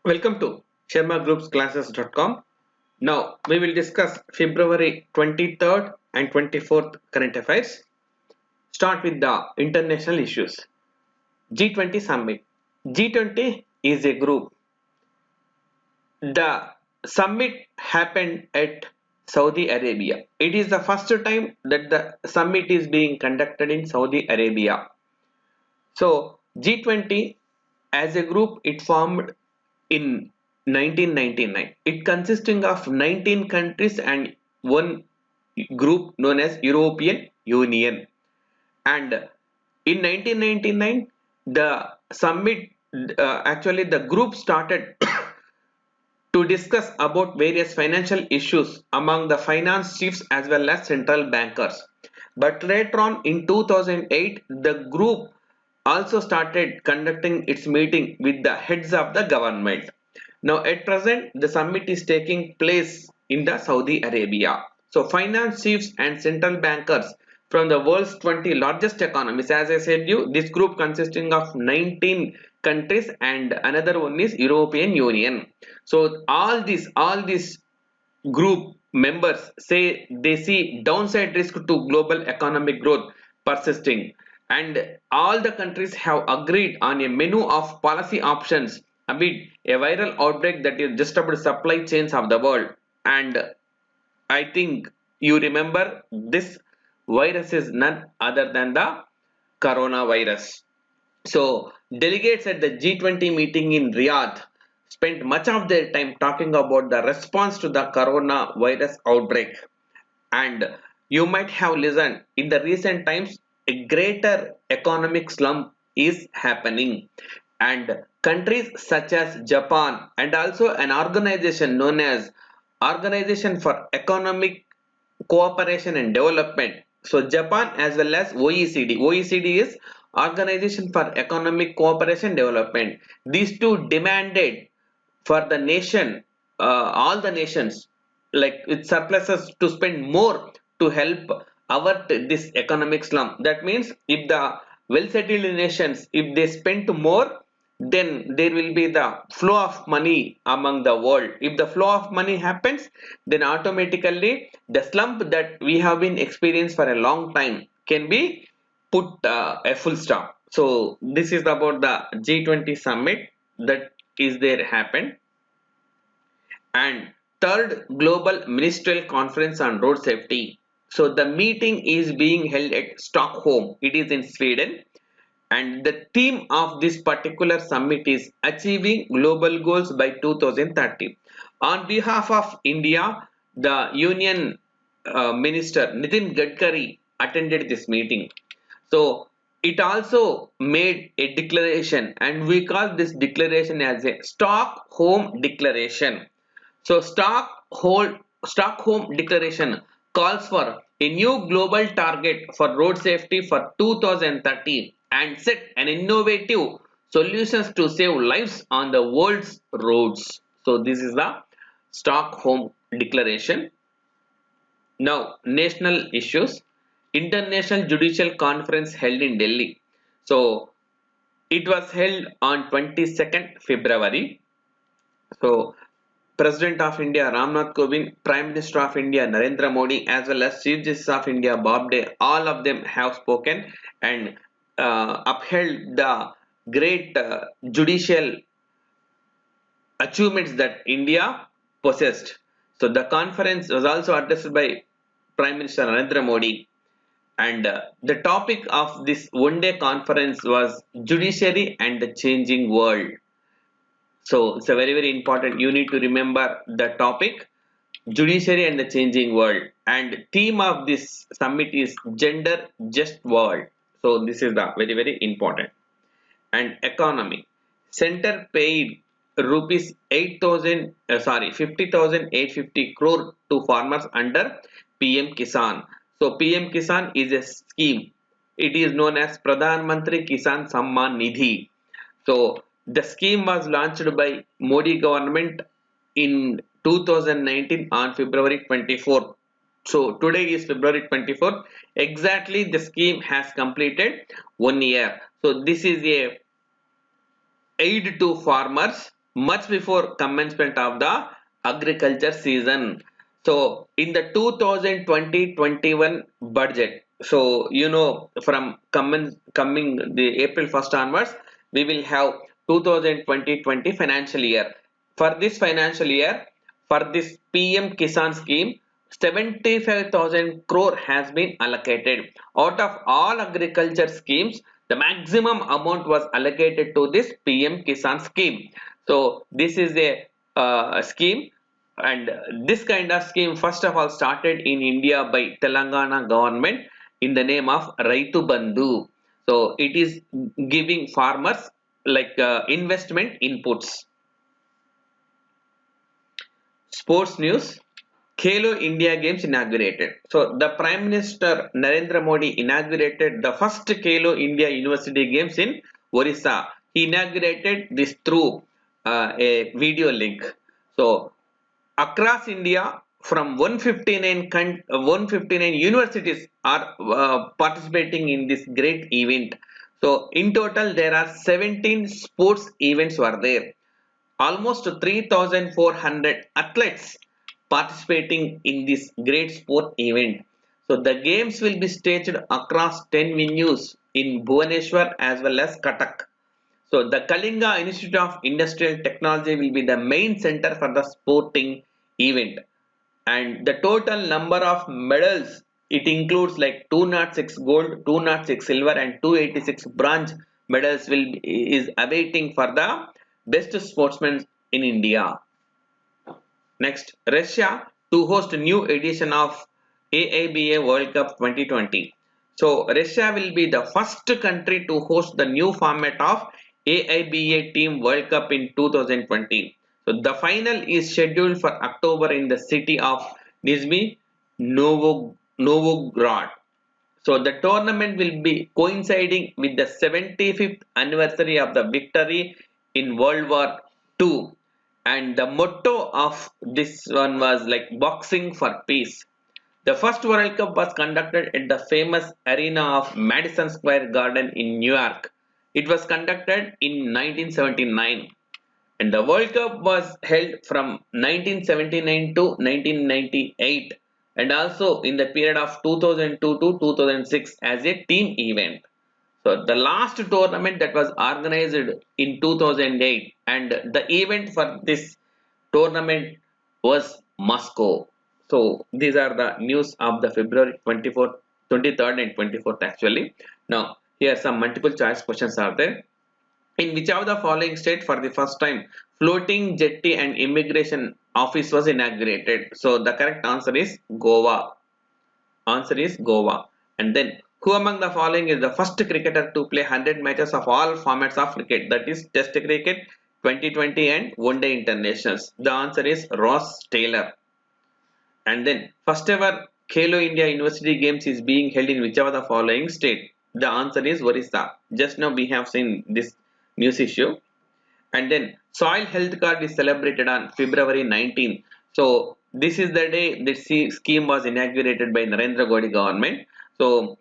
Welcome to sharmagroupsclasses.com. Now we will discuss February 23rd and 24th current affairs. Start with the international issues. G20 summit. G20 is a group. The summit happened at Saudi Arabia. It is the first time that the summit is being conducted in Saudi Arabia. So G20 as a group it formed in 1999. It consisting of 19 countries and one group known as European Union. And in 1999, the summit actually the group started to discuss about various financial issues among the finance chiefs as well as central bankers. But later on in 2008, the group also started conducting its meeting with the heads of the government. Now at present, the summit is taking place in the Saudi Arabia. So finance chiefs and central bankers from the world's 20 largest economies. As I said you, this group consisting of 19 countries and another one is European Union. So all these group members say they see downside risk to global economic growth persisting, and all the countries have agreed on a menu of policy options amid a viral outbreak that is disturbed supply chains of the world. And I think you remember this virus is none other than the coronavirus. So, delegates at the G20 meeting in Riyadh spent much of their time talking about the response to the coronavirus outbreak. And you might have listened, in the recent times, a greater economic slump is happening. And countries such as Japan and also an organization known as Organization for Economic Cooperation and Development. So Japan as well as OECD. OECD is Organization for Economic Cooperation and Development. These two demanded for the nation, all the nations, like with surpluses, to spend more to help avert this economic slump. That means if the well-settled nations, if they spend more, then there will be the flow of money among the world. If the flow of money happens, then automatically the slump that we have been experienced for a long time can be put a full stop. So this is about the G20 summit that is there happened. And third global ministerial conference on road safety. So the meeting is being held at Stockholm. It is in Sweden, and the theme of this particular summit is achieving global goals by 2030. On behalf of India, the Union Minister Nitin Gadkari attended this meeting. So it also made a declaration, and we call this declaration as a Stockholm Declaration. So Stockholm Declaration calls for a new global target for road safety for 2030 and set an innovative solutions to save lives on the world's roads. So this is the Stockholm Declaration. Now, national issues. International Judicial Conference held in Delhi. So it was held on 22nd February. So President of India Ramnath Kovind, Prime Minister of India Narendra Modi, as well as Chief Justice of India Bob Day, all of them have spoken and upheld the great judicial achievements that India possessed. So the conference was also addressed by Prime Minister Narendra Modi, and the topic of this one-day conference was judiciary and the changing world. So it's a very important. You need to remember the topic, judiciary and the changing world. And theme of this summit is gender just world. So this is the very important. And economy. Center paid rupees 50,850 crore to farmers under PM Kisan. So PM Kisan is a scheme. It is known as Pradhan Mantri Kisan Samman Nidhi. So the scheme was launched by Modi government in 2019 on February 24th. So today is February 24th. Exactly, the scheme has completed 1 year. So this is a aid to farmers much before commencement of the agriculture season. So in the 2020-21 budget, so from coming the April 1st onwards, we will have 2020-20 financial year. For this financial year, for this PM Kisan scheme, 75,000 crore has been allocated. Out of all agriculture schemes, the maximum amount was allocated to this PM Kisan scheme. So this is a scheme, and this kind of scheme first of all started in India by Telangana government in the name of Raitu Bandhu. So it is giving farmers like investment inputs. Sports news. Khelo India Games inaugurated. So the Prime Minister Narendra Modi inaugurated the first Khelo India University Games in Orissa. He inaugurated this through a video link. So across India, from 159 universities are participating in this great event. So in total, there are 17 sports events were there. Almost 3,400 athletes participating in this great sport event. So the games will be staged across 10 venues in Bhubaneswar as well as Cuttack. So the Kalinga Institute of Industrial Technology will be the main center for the sporting event. And the total number of medals, it includes like 206 gold, 206 silver and 286 bronze medals is awaiting for the best sportsmen in India. Next, Russia to host new edition of AIBA World Cup 2020. So Russia will be the first country to host the new format of AIBA Team World Cup in 2020. So the final is scheduled for October in the city of Nizhny Novgorod. So the tournament will be coinciding with the 75th anniversary of the victory in World War II. And the motto of this one was like boxing for peace. The first World Cup was conducted at the famous arena of Madison Square Garden in New York. It was conducted in 1979, and the World Cup was held from 1979 to 1998, and also in the period of 2002 to 2006 as a team event. So the last tournament that was organized in 2008, and the event for this tournament was Moscow. So these are the news of the February 24th, 23rd and 24th actually. Now here some multiple choice questions are there. In which of the following state for the first time floating jetty and immigration office was inaugurated? So the correct answer is Goa. Answer is Goa. And then who among the following is the first cricketer to play 100 matches of all formats of cricket? That is Test cricket, 2020 and One Day Internationals. The answer is Ross Taylor. And then first ever Khelo India University Games is being held in which of the following state? The answer is Orissa. Just now we have seen this news issue. And then soil health card is celebrated on February 19. So this is the day this scheme was inaugurated by Narendra Modi government. So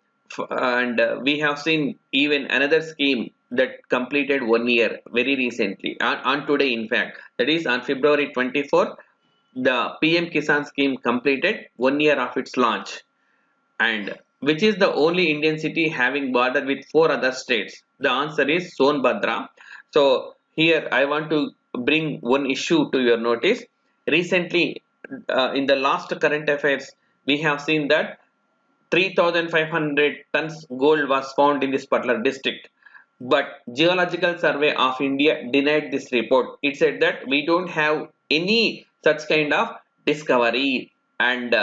and we have seen even another scheme that completed 1 year very recently on today, in fact, that is on February 24th, the PM Kisan scheme completed 1 year of its launch. And which is the only Indian city having border with four other states? The answer is Sonbhadra. So here I want to bring one issue to your notice. Recently, in the last current affairs, we have seen that 3,500 tons gold was found in this particular district. But Geological Survey of India denied this report. It said that we don't have any such kind of discovery, and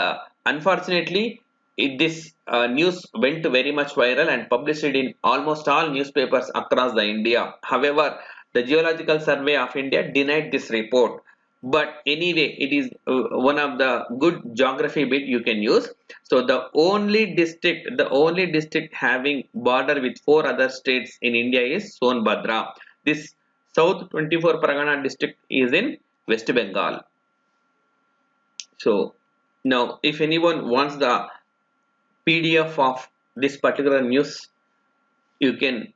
unfortunately this news went very much viral and published in almost all newspapers across the India. However, the Geological Survey of India denied this report. But anyway, it is one of the good geography bit you can use. So the only district having border with four other states in India is Sonbhadra. This South 24 Pargana district is in West Bengal. So now if anyone wants the PDF of this particular news, you can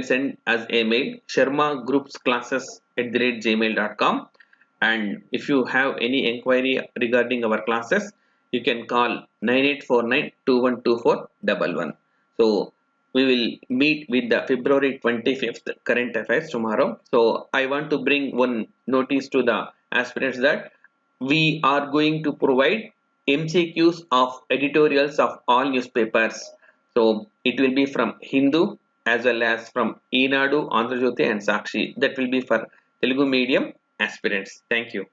send as a mail sharmagroupsclasses gmail.com. And if you have any inquiry regarding our classes, you can call 9849212411. So we will meet with the February 25th current affairs tomorrow. So I want to bring one notice to the aspirants that we are going to provide MCQs of editorials of all newspapers. So it will be from Hindu as well as from Enadu, Andhra Jyoti and Sakshi. That will be for Telugu medium aspirants. Thank you.